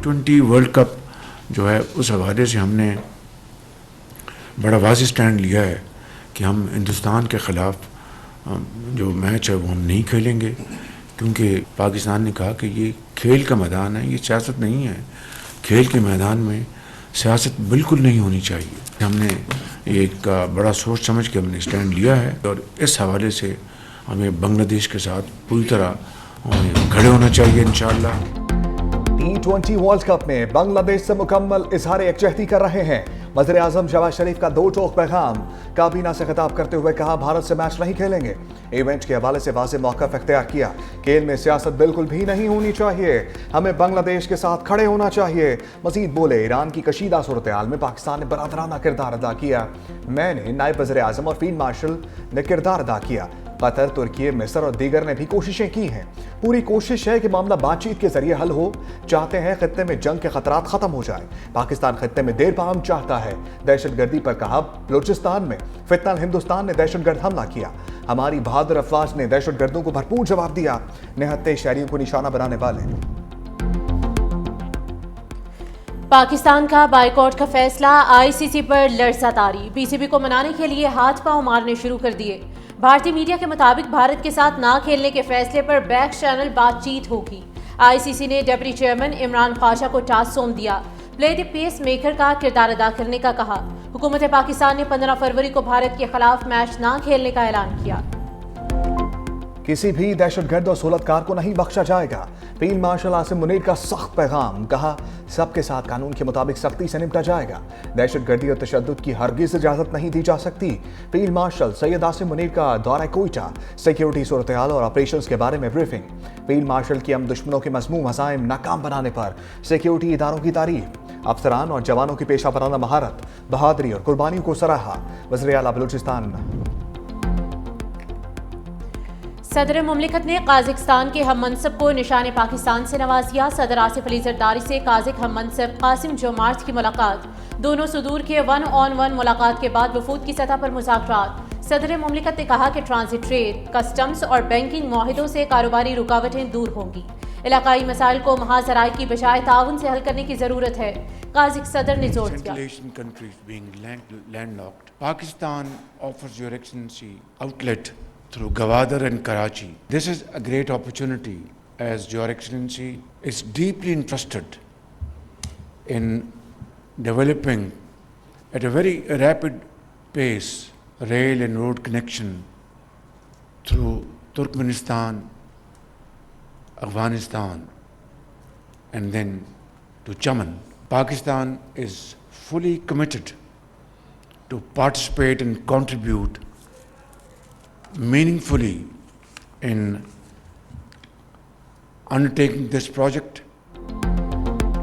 T20 world cup जो है उस हवाले से हमने बड़ा वाज़ेह स्टैंड लिया है कि हम हिंदुस्तान के ख़िलाफ़ जो मैच है वो हम नहीं खेलेंगे, क्योंकि पाकिस्तान ने कहा कि ये खेल का मैदान है, ये सियासत नहीं है। खेल के मैदान में सियासत बिल्कुल नहीं होनी चाहिए। हमने एक बड़ा सोच समझ के हमने स्टैंड लिया है और इस हवाले से हमें बांग्लादेश के साथ पूरी तरह खड़े होना चाहिए इंशाअल्लाह। T20 वर्ल्ड कप में बांग्लादेश से मुकम्मल इजहार यकजहती कर रहे हैं। वज़ीर आज़म शहबाज शरीफ का दो टोक पैगाम। काबीना से खिताब करते हुए कहा, भारत से मैच नहीं खेलेंगे। इवेंट के हवाले से वाज़ेह मौक़िफ़ इख्तियार किया। खेल में सियासत बिल्कुल भी नहीं होनी चाहिए, हमें बांग्लादेश के साथ खड़े होना चाहिए। मज़ीद बोले, ईरान की कशीदा सूरत हाल में पाकिस्तान ने बरादराना किरदार अदा किया। मैंने नायब वज़ीर आज़म और फील्ड मार्शल ने किरदार अदा किया। कतर, तुर्की, मिस्र और दीगर ने भी कोशिशें की हैं। पूरी कोशिश है कि मामला बातचीत के जरिए हल हो। चाहते हैं खित्ते में जंग के खतरात खत्म हो जाए। पाकिस्तान खित्ते में देर पाम चाहता है। दहशतगर्दी पर कहा, बलूचिस्तान में फितनल हिंदुस्तान ने दहशतगर्द हमला किया। हमारी बहादुर अफवाज ने दहशतगर्दों को भरपूर जवाब दिया। निहत्ते शहरियों को निशाना बनाने वाले। पाकिस्तान का बाइकआउट का फैसला, ICC पर लरज़ा तारी। PCB को मनाने के लिए हाथ पांव मारने शुरू कर दिए। भारतीय मीडिया के मुताबिक भारत के साथ ना खेलने के फैसले पर बैक चैनल बातचीत होगी। ICC ने डिप्टी चेयरमैन इमरान ख्वाजा को टास्क सौंप दिया। प्ले द पेस मेकर का किरदार अदा करने का कहा। हुकूमत पाकिस्तान ने 15 फरवरी को भारत के खिलाफ मैच ना खेलने का ऐलान किया। किसी भी दहशतगर्द और सहूलतकार को नहीं बख्शा जाएगा। फील्ड मार्शल आसिम मुनीर का सख्त पैगाम। कहा, सबके साथ कानून के मुताबिक सख्ती से निपटा जाएगा। दहशतगर्दी और तशद्दुद की हरगिज़ इजाज़त नहीं दी जा सकती। फील्ड मार्शल सैयद आसिम मुनीर का दौरा कोयटा, सिक्योरिटी सूरत हाल और ऑपरेशंस के बारे में ब्रीफिंग। फील्ड मार्शल की हम दुश्मनों के मज़मूम अज़ाइम नाकाम बनाने पर सिक्योरिटी इदारों की तारीफ। अफसरान और जवानों की पेशा वराना महारत, बहादुरी और कुर्बानियों को सराहा। वज़ीर आला बलूचिस्तान। सदर मुमलिकत ने काज़िकिस्तान के हम मनसब को निशान पाकिस्तान से नवाजिया। सदर आसिफ अली जरदारी से काज़िक हम मनसब कासिम जोमार्थ की मुलाकात। दोनों सुदूर के 1-on-1 मुलाकात के बाद वफूद की सतह पर मुज़ाकरात। सदर मुमलिकत ने कहा कि ट्रांजिट ट्रेड, कस्टम्स और बैंकिंग मुआहिदों से कारोबारी रुकावटें दूर होंगी। इलाकाई मसाइल को महाजराए की बजाय ताउन से हल करने की ज़रूरत है। काज़िक सदर ने जोर दिया। Through Gwadar and Karachi. This is a great opportunity as Your Excellency is deeply interested in developing at a very rapid pace rail and road connection through Turkmenistan, Afghanistan and then to Chaman. Pakistan is fully committed to participate and contribute meaningfully in undertaking this project.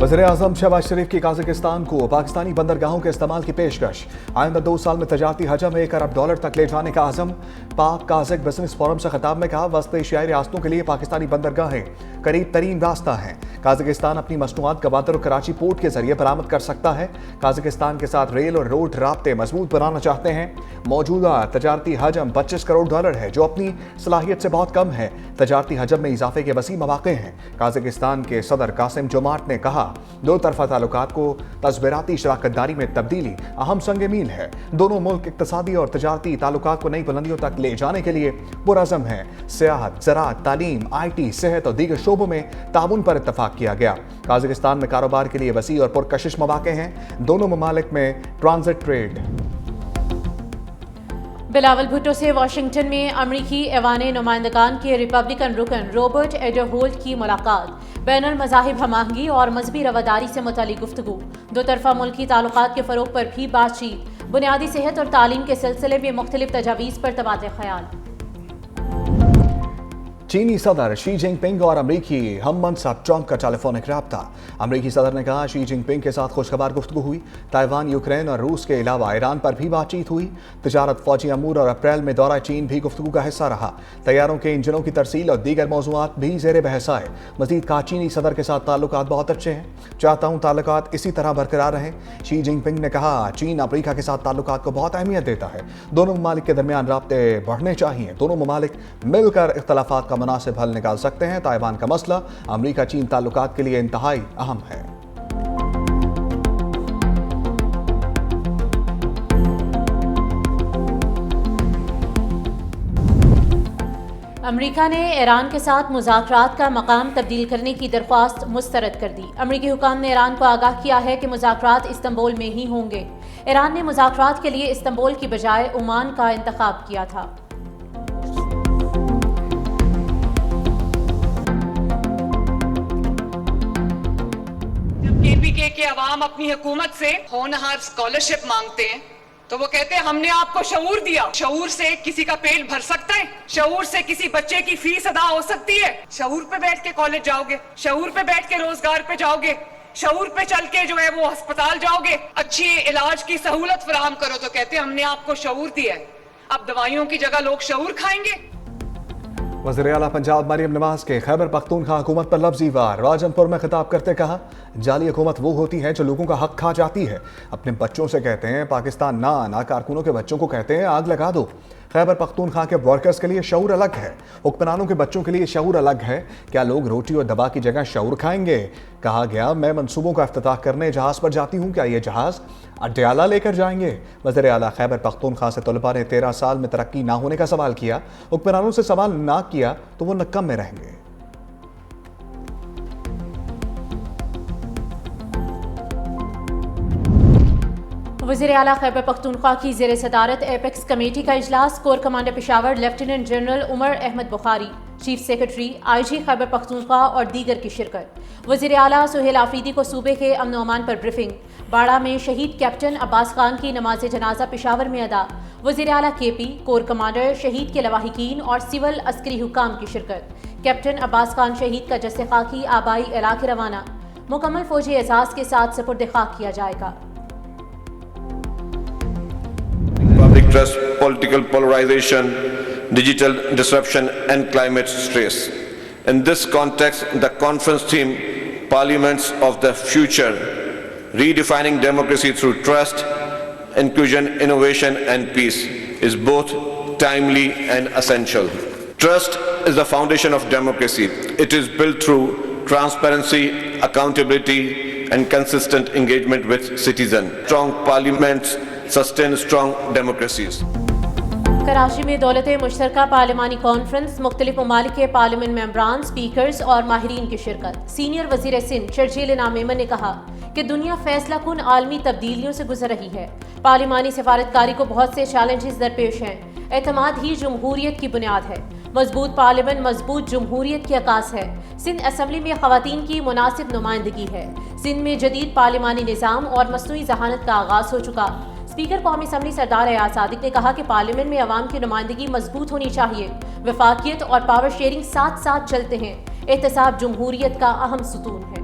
वज़ीर आज़म शहबाज शरीफ की काज़िकिस्तान को पाकिस्तानी बंदरगाहों के इस्तेमाल की पेशकश। आइंदा 2 साल में तजारती हजम $1 अरब तक ले जाने का आज़म। पाक काज़िक बिजनेस फोरम से खिताब में कहा, वस्त एशियाई रियासतों के लिए पाकिस्तानी बंदरगाहें करीब तरीन रास्ता है। काज़िकिस्तान अपनी मसनूआत गवादर और कराची पोर्ट के जरिए बरामद कर सकता है। काज़िकिस्तान के साथ रेल और रोड राब्ते मजबूत बनाना चाहते हैं। मौजूदा तजारती हजम $25 करोड़ है, जो अपनी सलाहियत से बहुत कम है। तजारती हजम में इजाफे के वसी मौक़े हैं। काज़िकिस्तान के सदर कासिम जोमार्थ ने कहा, दो तरफा ताल्लुकात को तस्वीराती शराकतदारी में तब्दीली अहम संग मील है। दोनों मुल्क इक़्तिसादी और तजारती ताल्लुकात को नई बुलंदियों तक ले जाने के लिए पुरअज़म हैं। सियाहत, ज़राअत, तालीम, IT, सेहत और दीगर शोबों में ताउन पर इत्तफाक किया गया। काज़िकिस्तान में कारोबार के लिए वसी और पुरकशिश मौक़े हैं। दोनों ममालिक में ट्रांजिट ट्रेड। बिलावल भुट्टो से वाशिंगटन में अमरीकी ऐवान नुमाइंदगान के रिपब्लिकन रुकन रॉबर्ट एडरहोल्ट की मुलाकात। बैनुल मज़ाहिब हमाहंगी और मजहबी रवादारी से मुतल्लिक़ गुफ्तगू। दो तरफ़ा मुल्की ताल्लुकात के फ़रोग़ पर भी बातचीत। बुनियादी सेहत और तालीम के सिलसिले में मुख्तलिफ तजावीज़ पर तबादला ख़याल। चीनी सदर शी जिनपिंग और अमरीकी हम मनसब ट्रंप का टेलीफोनिक रब्ता। अमरीकी सदर ने कहा, शी जिनपिंग के साथ खुशखबर गुफ्तगू हुई। ताइवान, यूक्रेन और रूस के अलावा ईरान पर भी बातचीत हुई। तजारत, फौजी अमूर और अप्रैल में दौरा चीन भी गुफ्तगू का हिस्सा रहा। तैयारों के इंजनों की तरसील और दीगर मौज़ूआत भी ज़ेर बहस आए। मज़ीद कहा, चीनी सदर के साथ ताल्लुकात बहुत अच्छे हैं, चाहता हूँ ताल्लुकात इसी तरह बरकरार रहें। शी जिनपिंग ने कहा, चीन अमरीका के साथ ताल्लुकात को बहुत अहमियत देता है। दोनों ममालिक के दरमियान राब्ते बढ़ने चाहिए। दोनों ममालिक मिलकर इख्तलाफात का मुनासिब हल निकाल सकते हैं। ताइवान का मसला अमरीका चीन ताल्लुकात के लिए इंतहाई अहम है। امریکہ نے ایران کے ساتھ مذاکرات کا مقام تبدیل کرنے کی درخواست مسترد کر دی۔ امریکی حکام نے ایران کو آگاہ کیا ہے کہ مذاکرات استنبول میں ہی ہوں گے۔ ایران نے مذاکرات کے لیے استنبول کی بجائے عمان کا انتخاب کیا تھا۔ جب KPK کے عوام اپنی حکومت سے ہونہار اسکالرشپ مانگتے ہیں تو وہ کہتے ہیں ہم نے آپ کو شعور دیا۔ شعور سے کسی کا پیٹ بھر سکتا ہے؟ شعور سے کسی بچے کی فیس ادا ہو سکتی ہے؟ شعور پہ بیٹھ کے کالج جاؤ گے، شعور پہ بیٹھ کے روزگار پہ جاؤ گے، شعور پہ چل کے جو ہے وہ ہسپتال جاؤ گے، اچھی علاج کی سہولت فراہم کرو تو کہتے ہیں ہم نے آپ کو شعور دیا ہے۔ اب دوائیوں کی جگہ لوگ شعور کھائیں گے۔ وزیر اعلیٰ پنجاب مریم نواز کے خیبر پختونخوا حکومت پر لفظی وار۔ راجن پور میں خطاب کرتے کہا جعلی حکومت وہ ہوتی ہے جو لوگوں کا حق کھا جاتی ہے۔ اپنے بچوں سے کہتے ہیں پاکستان نہ آنا، کارکنوں کے بچوں کو کہتے ہیں آگ لگا دو۔ خیبر پختونخوا کے ورکرز کے لیے شعور الگ ہے، حکمرانوں کے بچوں کے لیے شعور الگ ہے۔ کیا لوگ روٹی اور دوا کی جگہ شعور کھائیں گے؟ کہا گیا میں منصوبوں کا افتتاح کرنے جہاز پر جاتی ہوں، کیا یہ جہاز اڈیالہ لے کر جائیں گے؟ وزیر اعلیٰ خیبر پختونخوا سے طلباء نے 13 سال میں ترقی نہ ہونے کا سوال کیا۔ حکمرانوں سے سوال نہ کیا تو وہ نکم میں رہیں گے۔ وزیر اعلیٰ خیبر پختونخوا کی زیر صدارت ایپیکس کمیٹی کا اجلاس۔ Corps commander Peshawar lieutenant general Umar Ahmed Bukhari, chief secretary IG Khyber Pakhtunkhwa اور دیگر کی شرکت۔ وزیر اعلیٰ سہیل آفریدی کو صوبے کے امن و امان پر بریفنگ۔ باڑہ میں شہید کیپٹن عباس خان کی نماز جنازہ پشاور میں ادا۔ وزیر اعلیٰ KP، کور کمانڈر، شہید کے لواحقین اور سول عسکری حکام کی شرکت۔ کیپٹن عباس خان شہید کا جثہ خاکی آبائی علاقے روانہ، مکمل فوجی اعزاز کے ساتھ سپرد خاک کیا جائے گا۔ Public trust, political polarization, digital disruption and climate stress. In this context, the conference theme, Parliaments of the Future, Redefining Democracy Through Trust, Inclusion, Innovation and Peace, is both timely and essential. Trust is the foundation of democracy. It is built through transparency, accountability and consistent engagement with citizens. Strong parliaments sustain strong democracies. Karachi میں دولت مشترکہ پارلیمانی conference, مختلف ممالک کے parliament ممبران، speakers اور ماہرین کی شرکت۔ سینئر وزیر سندھ شرجیل انعام میمن نے کہا کہ دنیا فیصلہ کن عالمی تبدیلیوں سے گزر رہی ہے۔ پارلیمانی سفارتکاری کو بہت سے چیلنجز درپیش ہیں۔ اعتماد ہی جمہوریت کی بنیاد ہے۔ مضبوط پارلیمنٹ مضبوط جمہوریت کی عکاس ہے۔ سندھ اسمبلی میں خواتین کی مناسب نمائندگی ہے۔ سندھ میں جدید پارلیمانی نظام اور مصنوعی ذہانت کا آغاز ہو چکا۔ اسپیکر قومی اسمبلی سردار ایاز صادق نے کہا کہ پارلیمنٹ میں عوام کی نمائندگی مضبوط ہونی چاہیے۔ وفاقیت اور پاور شیئرنگ ساتھ ساتھ چلتے ہیں۔ احتساب جمہوریت کا اہم ستون ہے۔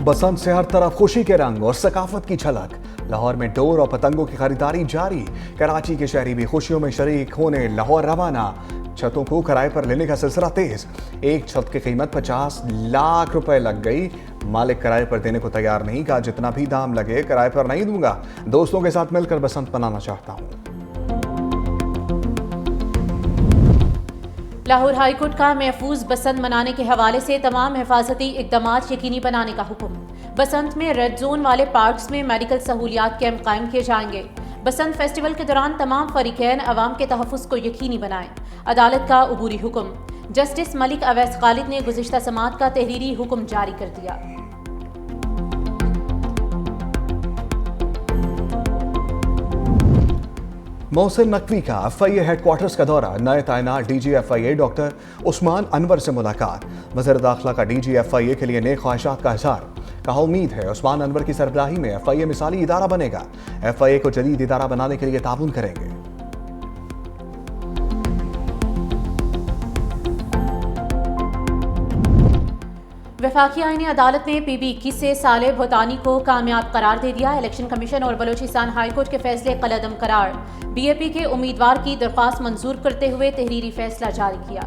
بسنت سے ہر طرف خوشی کے رنگ اور ثقافت کی جھلک۔ لاہور میں ڈور اور پتنگوں کی خریداری جاری۔ کراچی کے شہری بھی خوشیوں میں شریک ہونے لاہور روانہ۔ چھتوں کو کرائے پر لینے کا سلسلہ تیز۔ ایک چھت کی قیمت 50 لاکھ روپے لگ گئی۔ مالک کرائے پر دینے کو تیار نہیں، کہا جتنا بھی دام لگے کرائے پر نہیں دوں گا، دوستوں کے ساتھ مل کر بسنت منانا چاہتا ہوں۔ لاہور ہائی کورٹ کا محفوظ بسنت منانے کے حوالے سے تمام حفاظتی اقدامات یقینی بنانے کا حکم۔ بسنت میں ریڈ زون والے پارکس میں میڈیکل سہولیات کیمپ قائم کیے جائیں گے۔ بسنت فیسٹیول کے دوران تمام فریقین عوام کے تحفظ کو یقینی بنائیں۔ عدالت کا عبوری حکم۔ جسٹس ملک اویس خالد نے گزشتہ سماعت کا تحریری حکم جاری کر دیا۔ محسن نقوی کا FIA ہیڈ کوارٹرز کا دورہ۔ نئے تعینات DG FIA ڈاکٹر عثمان انور سے ملاقات۔ وزیر داخلہ کا DG FIA کے لیے نیک خواہشات کا اظہار۔ کہا امید ہے عثمان انور کی سربراہی میں FIA مثالی ادارہ بنے گا۔ FIA کو جدید ادارہ بنانے کے لیے تعاون کریں گے۔ وفاقی آئینی عدالت نے PB21 سے صالح بھوتانی کو کامیاب قرار دے دیا۔ الیکشن کمیشن اور بلوچستان ہائی کورٹ کے فیصلے قلعدم قرار۔ BAP کے امیدوار کی درخواست منظور کرتے ہوئے تحریری فیصلہ جاری کیا۔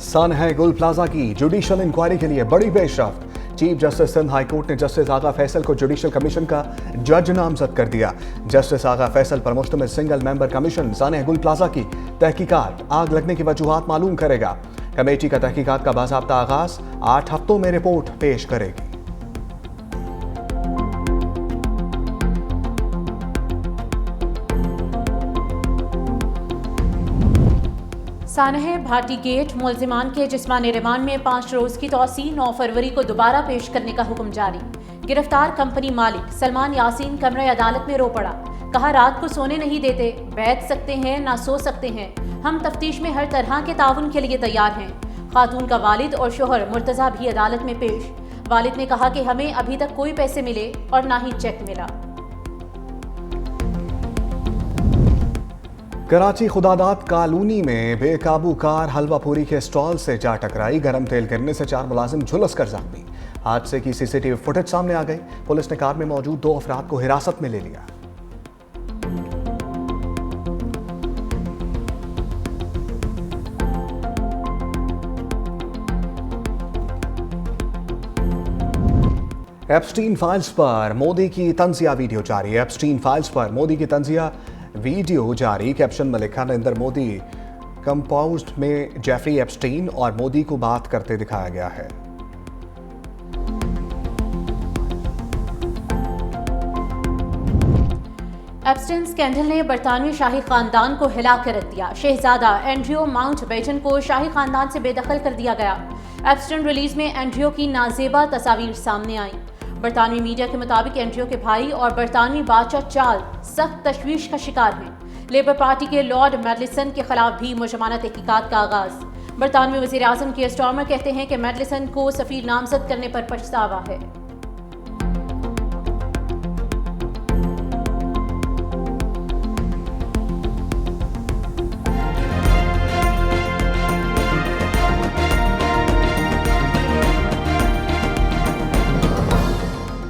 سن ہے گل پلازا کی جوڈیشل انکوائری کے لیے بڑی پیش رفت۔ Chief justice Sindh high court ने जस्टिस आगा फैसल को जुडिशल कमीशन का जज नामजद कर दिया। जस्टिस आगा फैसल पर मुश्तमिल सिंगल मेंबर कमीशन सानेह गुल प्लाजा की तहकीकात आग लगने की वजूहात मालूम करेगा। कमेटी का तहकीकात का बाज़ाब्ता आगाज 8 हफ्तों में रिपोर्ट पेश करेगी। सानह भाटी गेट मुलजिमान के जिस्मानी रिमांड में 5 रोज की तौसी 9 फरवरी को दोबारा पेश करने का हुक्म जारी। गिरफ्तार कंपनी मालिक सलमान यासीन कमरे अदालत में रो पड़ा। कहा रात को सोने नहीं देते, बैठ सकते हैं ना सो सकते हैं, हम तफ्तीश में हर तरह के ताउन के लिए तैयार हैं। खातून का वालिद और शोहर मुर्तज़ा भी अदालत में पेश। वालिद ने कहा कि हमें अभी तक कोई पैसे मिले और ना ही चेक मिला। कराची खुदादात कॉलोनी में बेकाबू कार हलवा पूरी के स्टॉल से जा टकराई। गरम तेल गिरने से 4 मुलाजिम झुलस कर जख्मी। हादसे की सीसीटीवी फुटेज सामने आ गई। पुलिस ने कार में मौजूद 2 अफराद को हिरासत में ले लिया। एप्स्टीन फाइल्स पर मोदी की तंजिया वीडियो जारी। एप्स्टीन फाइल्स पर मोदी की तंजिया वीडियो जारी। कैप्शन में लिखा नरेंद्र मोदी कंपाउंड में जेफरी एप्स्टीन और मोदी को बात करते दिखाया गया है। एप्स्टीन स्कैंडल ने बरतानवी शाही खानदान को हिला कर रख दिया। शहजादा एंड्रयू माउंटबेटन को शाही खानदान से बेदखल कर दिया गया। एप्स्टीन रिलीज में एंड्रयू की नाजेबा तस्वीर सामने आई। बरतानवी मीडिया के मुताबिक एंड्रयू के भाई और बरतानवी बादशाह चार्ल्स सख्त तशवीश का शिकार हैं। लेबर पार्टी के लॉर्ड मेडलिसन के खिलाफ भी मुजमाना तहकीकात का आगाज। बरतानवी वज़ीर आज़म कीयर स्टारमर कहते हैं कि मेडलिसन को सफीर नामजद करने पर पछतावा है।